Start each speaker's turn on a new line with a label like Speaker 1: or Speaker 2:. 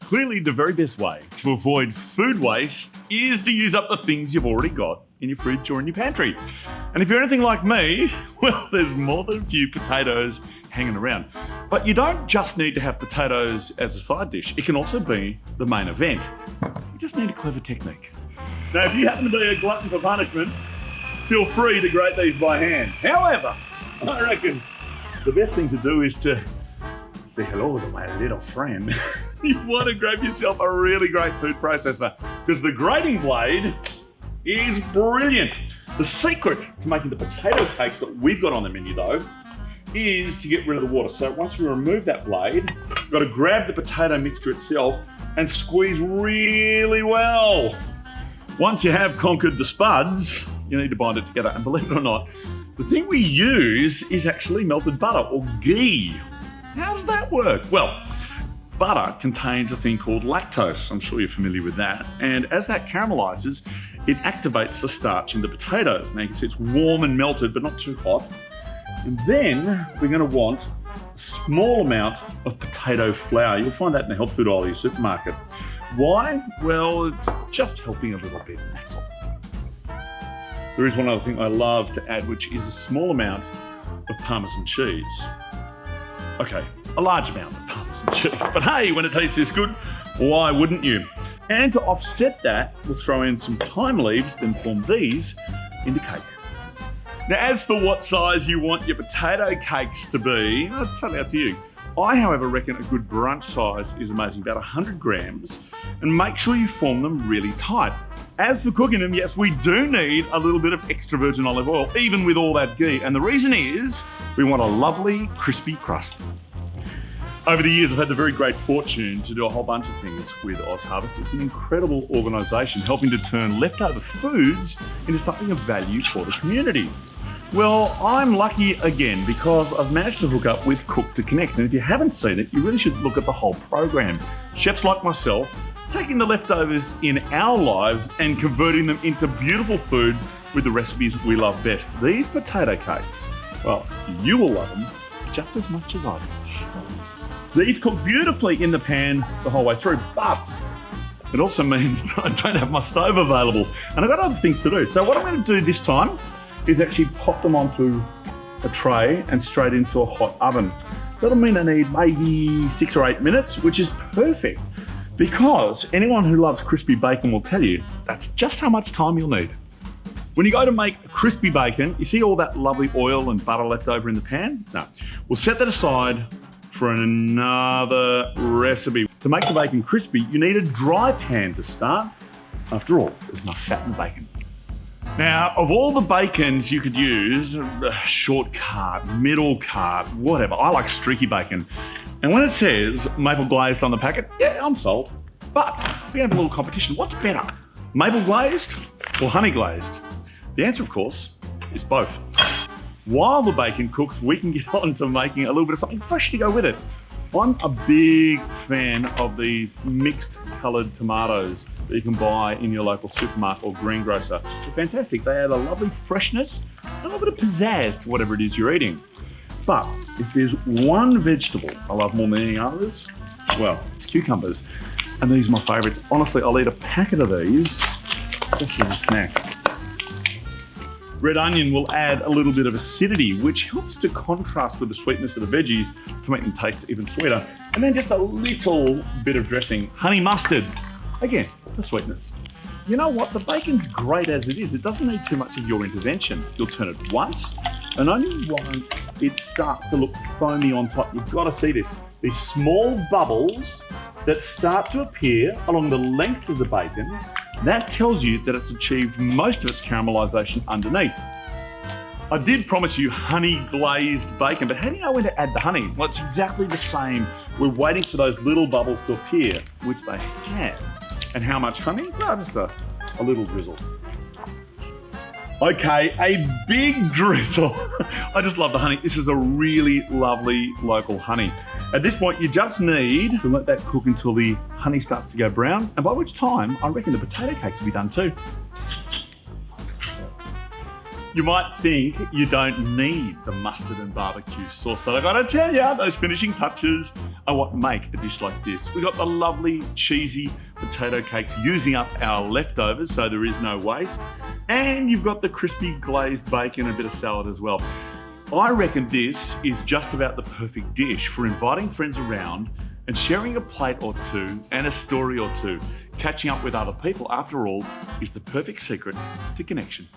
Speaker 1: clearly the very best way to avoid food waste is to use up the things you've already got in your fridge or in your pantry. And if you're anything like me, well, there's more than a few potatoes hanging around. But you don't just need to have potatoes as a side dish. It can also be the main event. You just need a clever technique. Now, if you happen to be a glutton for punishment, feel free to grate these by hand. However, I reckon the best thing to do is to say hello to my little friend. You want to grab yourself a really great food processor because the grating blade is brilliant. The secret to making the potato cakes that we've got on the menu though is to get rid of the water. So once we remove that blade, you've got to grab the potato mixture itself and squeeze really well. Once you have conquered the spuds, you need to bind it together. And believe it or not, the thing we use is actually melted butter or ghee. How does that work? Well, butter contains a thing called lactose. I'm sure you're familiar with that. And as that caramelizes, it activates the starch in the potatoes. Now you can see it's warm and melted, but not too hot. And then we're going to want a small amount of potato flour. You'll find that in the health food aisle of your supermarket. Why? Well, it's just helping a little bit, that's all. There is one other thing I love to add, which is a small amount of Parmesan cheese. Okay, a large amount of Parmesan cheese, but hey, when it tastes this good, why wouldn't you? And to offset that, we'll throw in some thyme leaves, then form these into cake. Now, as for what size you want your potato cakes to be, that's totally up to you. I, however, reckon a good brunch size is amazing, about 100 grams, and make sure you form them really tight. As for cooking them, yes, we do need a little bit of extra virgin olive oil, even with all that ghee, and the reason is we want a lovely, crispy crust. Over the years, I've had the very great fortune to do a whole bunch of things with Oz Harvest. It's an incredible organisation helping to turn leftover foods into something of value for the community. Well, I'm lucky again because I've managed to hook up with Cook to Connect. And if you haven't seen it, you really should look at the whole program. Chefs like myself taking the leftovers in our lives and converting them into beautiful food with the recipes we love best. These potato cakes, well, you will love them just as much as I do. These cook beautifully in the pan the whole way through, but it also means that I don't have my stove available and I've got other things to do. So what I'm going to do this time is actually pop them onto a tray and straight into a hot oven. That'll mean I need maybe 6 or 8 minutes, which is perfect because anyone who loves crispy bacon will tell you that's just how much time you'll need. When you go to make crispy bacon, you see all that lovely oil and butter left over in the pan? No, we'll set that aside for another recipe. To make the bacon crispy, you need a dry pan to start. After all, there's enough fat in the bacon. Now, of all the bacons you could use, short cut, middle cut, whatever, I like streaky bacon. And when it says maple glazed on the packet, yeah, I'm sold. But we have a little competition. What's better, maple glazed or honey glazed? The answer, of course, is both. While the bacon cooks, we can get on to making a little bit of something fresh to go with it. I'm a big fan of these mixed coloured tomatoes that you can buy in your local supermarket or greengrocer. They're fantastic. They add a lovely freshness and a little bit of pizzazz to whatever it is you're eating. But if there's one vegetable I love more than any others, well, it's cucumbers. And these are my favourites. Honestly, I'll eat a packet of these just as a snack. Red onion will add a little bit of acidity, which helps to contrast with the sweetness of the veggies to make them taste even sweeter. And then just a little bit of dressing. Honey mustard, again, for sweetness. You know what? The bacon's great as it is. It doesn't need too much of your intervention. You'll turn it once, and only once it starts to look foamy on top. You've got to see this. These small bubbles that start to appear along the length of the bacon, that tells you that it's achieved most of its caramelization underneath. I did promise you honey-glazed bacon, but how do you know when to add the honey? Well, it's exactly the same. We're waiting for those little bubbles to appear, which they have. And how much honey? Well, just a little drizzle. Okay, a big drizzle. I just love the honey. This is a really lovely local honey. At this point, you just need to let that cook until the honey starts to go brown, and by which time, I reckon the potato cakes will be done too. You might think you don't need the mustard and barbecue sauce, but I gotta tell you, those finishing touches are what make a dish like this. We've got the lovely cheesy potato cakes using up our leftovers, so there is no waste. And you've got the crispy glazed bacon and a bit of salad as well. I reckon this is just about the perfect dish for inviting friends around and sharing a plate or two and a story or two. Catching up with other people, after all, is the perfect secret to connection.